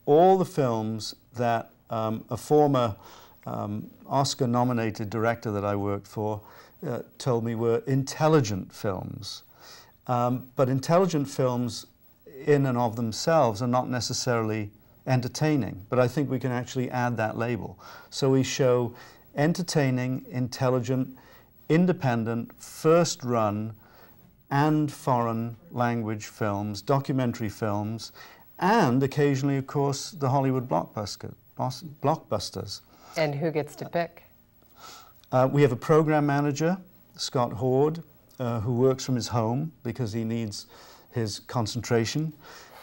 all the films that a former Oscar-nominated director that I worked for told me were intelligent films. But intelligent films in and of themselves are not necessarily entertaining, but I think we can actually add that label. So we show entertaining, intelligent, independent, first-run and foreign language films, documentary films, and occasionally, of course, the Hollywood blockbusters. And who gets to pick? We have a program manager, Scott Hord, who works from his home because he needs his concentration.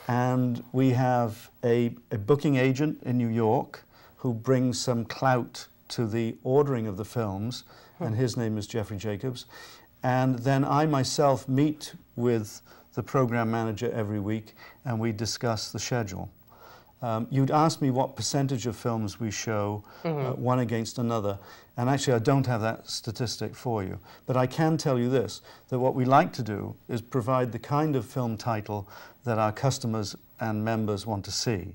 And we have a booking agent in New York who brings some clout to the ordering of the films, and his name is Jeffrey Jacobs. And then I myself meet with the program manager every week, and we discuss the schedule. You'd ask me what percentage of films we show one against another, and actually I don't have that statistic for you. But I can tell you this, that what we like to do is provide the kind of film title that our customers and members want to see.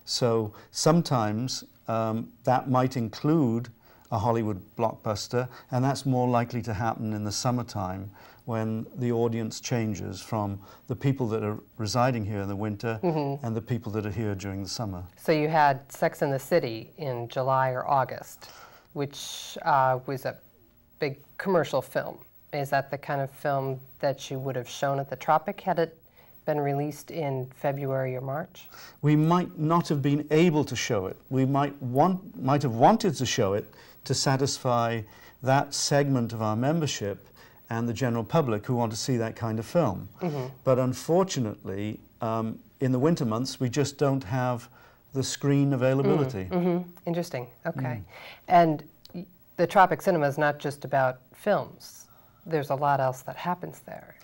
So sometimes that might include a Hollywood blockbuster, and that's more likely to happen in the summertime when the audience changes from the people that are residing here in the winter and the people that are here during the summer. So you had Sex and the City in July or August, which was a big commercial film. Is that the kind of film that you would have shown at the Tropic had it been released in February or March? We might not have been able to show it. We might have wanted to show it to satisfy that segment of our membership and the general public who want to see that kind of film. But unfortunately, in the winter months, we just don't have the screen availability. Interesting, okay. And the Tropic Cinema is not just about films. There's a lot else that happens there.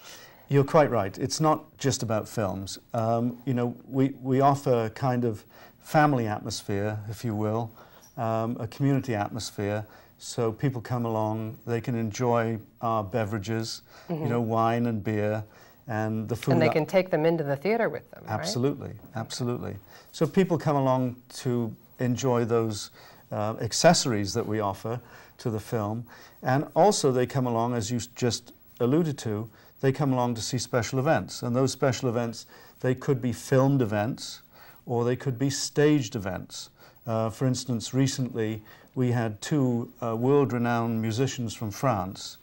You're quite right. It's not just about films. You know, we offer a kind of family atmosphere, if you will, a community atmosphere. So people come along, they can enjoy our beverages, you know, wine and beer, and the food. And they can take them into the theater with them, Absolutely, right? Absolutely. So people come along to enjoy those accessories that we offer to the film. And also they come along, as you just alluded to, they come along to see special events. And those special events, they could be filmed events, or they could be staged events. For instance, recently we had two world-renowned musicians from France,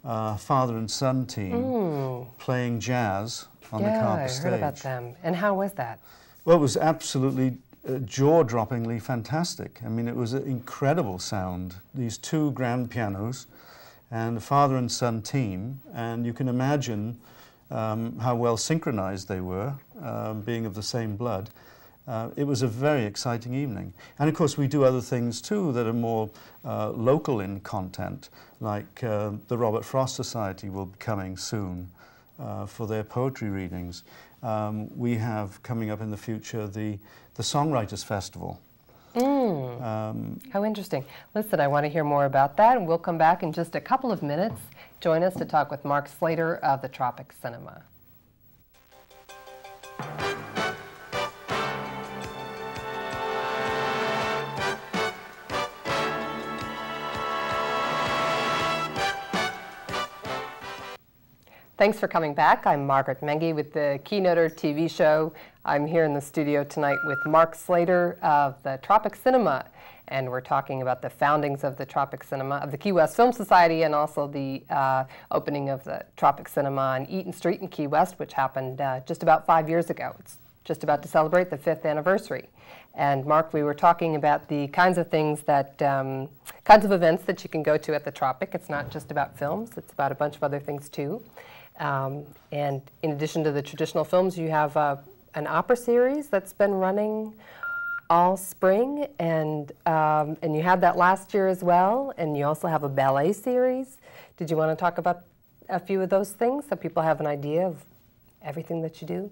father and son team, playing jazz on the carpet stage. Yeah, I heard about them. And how was that? Well, it was absolutely jaw-droppingly fantastic. I mean, it was an incredible sound. These two grand pianos and a father and son team, and you can imagine how well synchronized they were, being of the same blood. It was a very exciting evening. And of course we do other things too that are more local in content, like the Robert Frost Society will be coming soon for their poetry readings. We have coming up in the future the Songwriters Festival. How interesting. Listen, I want to hear more about that, and we'll come back in just a couple of minutes. Join us to talk with Mark Slater of the Tropic Cinema. Thanks for coming back. I'm Margaret Mengi with the Keynoter TV show. I'm here in the studio tonight with Mark Slater of the Tropic Cinema, and we're talking about the foundings of the Tropic Cinema, of the Key West Film Society, and also the opening of the Tropic Cinema on Eaton Street in Key West, which happened just about 5 years ago. It's just about to celebrate the 5th anniversary. And Mark, we were talking about the kinds of things that, kinds of events that you can go to at the Tropic. It's not just about films, it's about a bunch of other things too. And in addition to the traditional films, you have an opera series that's been running all spring, and you had that last year as well, and you also have a ballet series. Did you want to talk about a few of those things so people have an idea of everything that you do?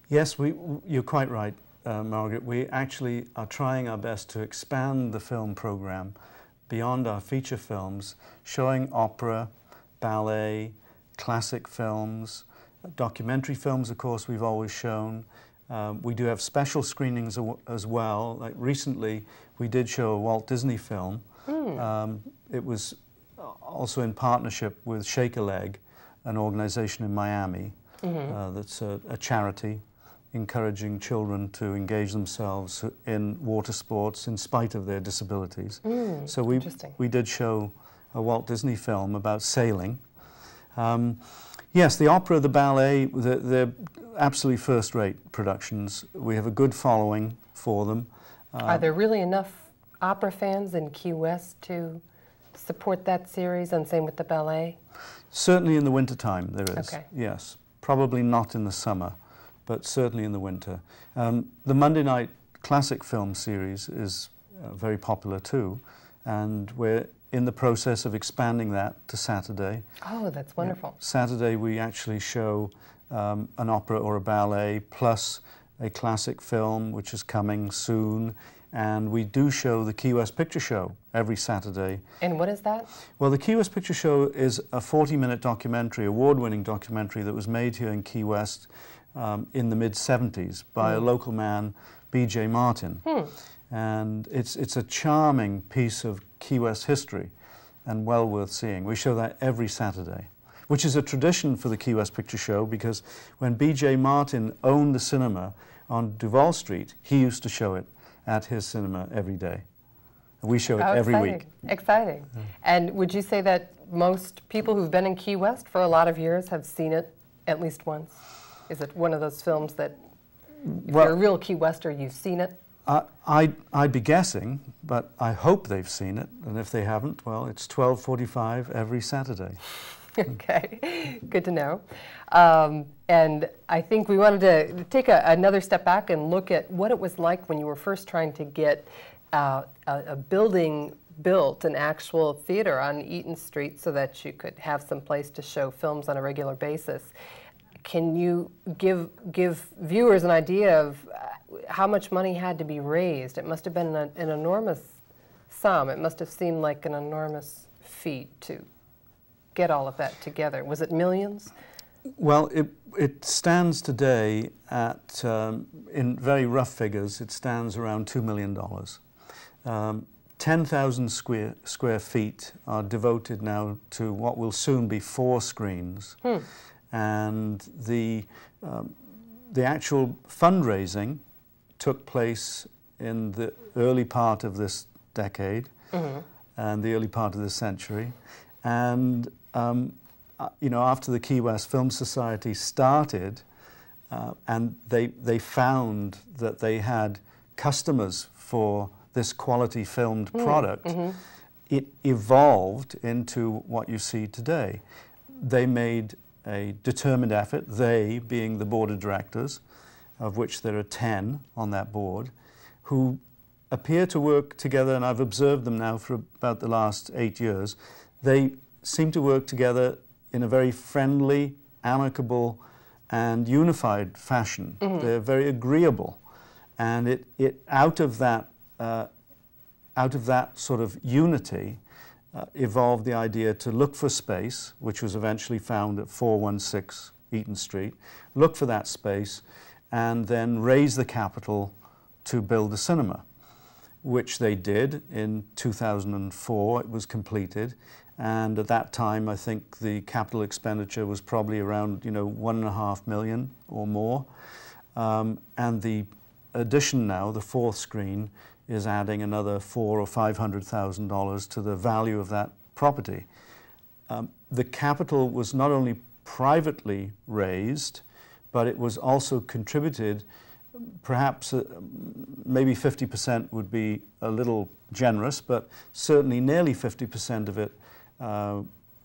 Yes, you're quite right, Margaret. We actually are trying our best to expand the film program beyond our feature films, showing opera, ballet, classic films, documentary films, of course, we've always shown, We do have special screenings as well. Like recently, we did show a Walt Disney film. It was also in partnership with Shake a Leg, an organization in Miami that's a charity encouraging children to engage themselves in water sports in spite of their disabilities. So we did show a Walt Disney film about sailing. Yes, the opera, the ballet, they're absolutely first-rate productions. We have a good following for them. Are there really enough opera fans in Key West to support that series, and same with the ballet? Certainly in the wintertime there is, okay. Yes. Probably not in the summer, but certainly in the winter. The Monday night classic film series is very popular too, and we're in the process of expanding that to Saturday. Oh, that's wonderful. Yeah. Saturday we actually show an opera or a ballet plus a classic film, which is coming soon, and we do show the Key West Picture Show every Saturday. And what is that? Well, the Key West Picture Show is a 40-minute documentary, award-winning documentary that was made here in Key West in the mid-70s by a local man, B.J. Martin. And it's a charming piece of Key West history and well worth seeing. We show that every Saturday, which is a tradition for the Key West Picture Show, because when B.J. Martin owned the cinema on Duval Street, he used to show it at his cinema every day. We show it every week. Exciting. And would you say that most people who've been in Key West for a lot of years have seen it at least once? Is it one of those films that, if you're a real Key Wester, you've seen it? I'd be guessing, but I hope they've seen it, and if they haven't, well, it's 12:45 every Saturday. Okay, good to know. And I think we wanted to take another step back and look at what it was like when you were first trying to get a building built, an actual theater on Eaton Street, so that you could have some place to show films on a regular basis. Can you give viewers an idea of how much money had to be raised? It must have been an enormous sum. It must have seemed like an enormous feat to get all of that together. Was it millions? Well, it stands today at, in very rough figures, it stands around $2 million. 10,000 square feet are devoted now to what will soon be 4 screens. And the actual fundraising took place in the early part of this decade and the early part of this century. And you know, after the Key West Film Society started, and they found that they had customers for this quality filmed product, it evolved into what you see today. They made a determined effort, they being the board of directors, of which there are 10 on that board, who appear to work together, and I've observed them now for about the last 8 years. They seem to work together in a very friendly, amicable, and unified fashion. They're very agreeable, and out of that sort of unity evolved the idea to look for space, which was eventually found at 416 Eaton Street, look for that space, and then raise the capital to build the cinema, which they did in 2004. It was completed, and at that time I think the capital expenditure was probably around, you know, $1.5 million or more, and the addition now, the 4th screen, is adding another $400,000 or $500,000 to the value of that property. The capital was not only privately raised, but it was also contributed. Perhaps maybe 50% would be a little generous, but certainly nearly 50% of it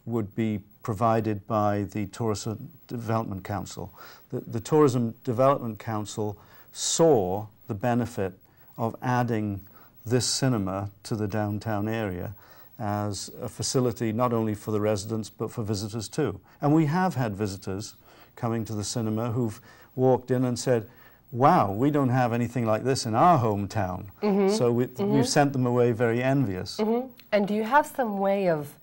would be provided by the Tourism Development Council. The Tourism Development Council saw the benefit of adding this cinema to the downtown area as a facility not only for the residents but for visitors too. And we have had visitors coming to the cinema who've walked in and said, wow, we don't have anything like this in our hometown. So we've sent them away very envious. And do you have some way of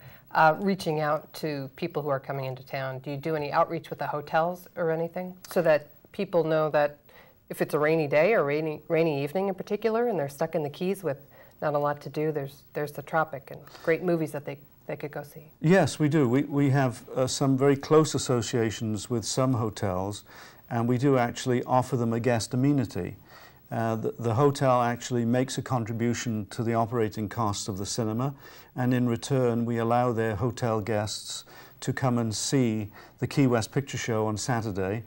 reaching out to people who are coming into town? Do you do any outreach with the hotels or anything so that people know that if it's a rainy day or rainy evening in particular, and they're stuck in the Keys with not a lot to do, there's the Tropic and great movies that they could go see. Yes, we do. We have some very close associations with some hotels, and we do actually offer them a guest amenity. The hotel actually makes a contribution to the operating costs of the cinema, and in return we allow their hotel guests to come and see the Key West Picture Show on Saturday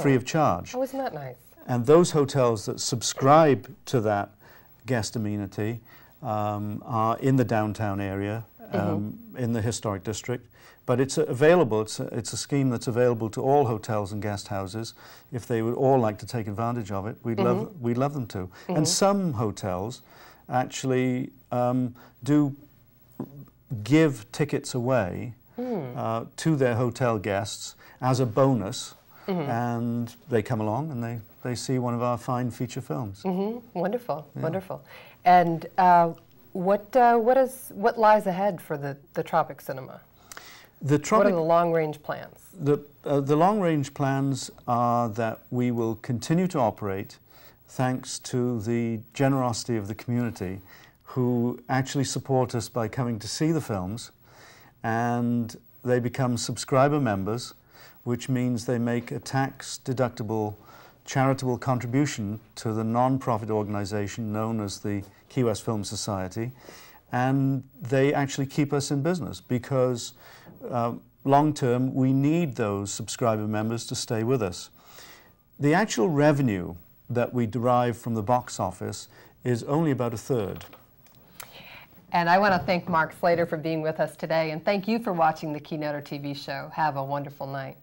free of charge. Oh, isn't that nice? And those hotels that subscribe to that guest amenity are in the downtown area, in the historic district. But it's available, it's a scheme that's available to all hotels and guest houses. If they would all like to take advantage of it, we'd love them to. And some hotels actually do give tickets away to their hotel guests as a bonus, and they come along and they see one of our fine feature films. Wonderful, wonderful. And what lies ahead for the Tropic Cinema? What are the long-range plans? The long-range plans are that we will continue to operate thanks to the generosity of the community, who actually support us by coming to see the films, and they become subscriber members, which means they make a tax-deductible charitable contribution to the non-profit organization known as the Key West Film Society, and they actually keep us in business because long-term we need those subscriber members to stay with us. The actual revenue that we derive from the box office is only about a third. And I want to thank Mark Slater for being with us today, and thank you for watching the Keynoter TV show. Have a wonderful night.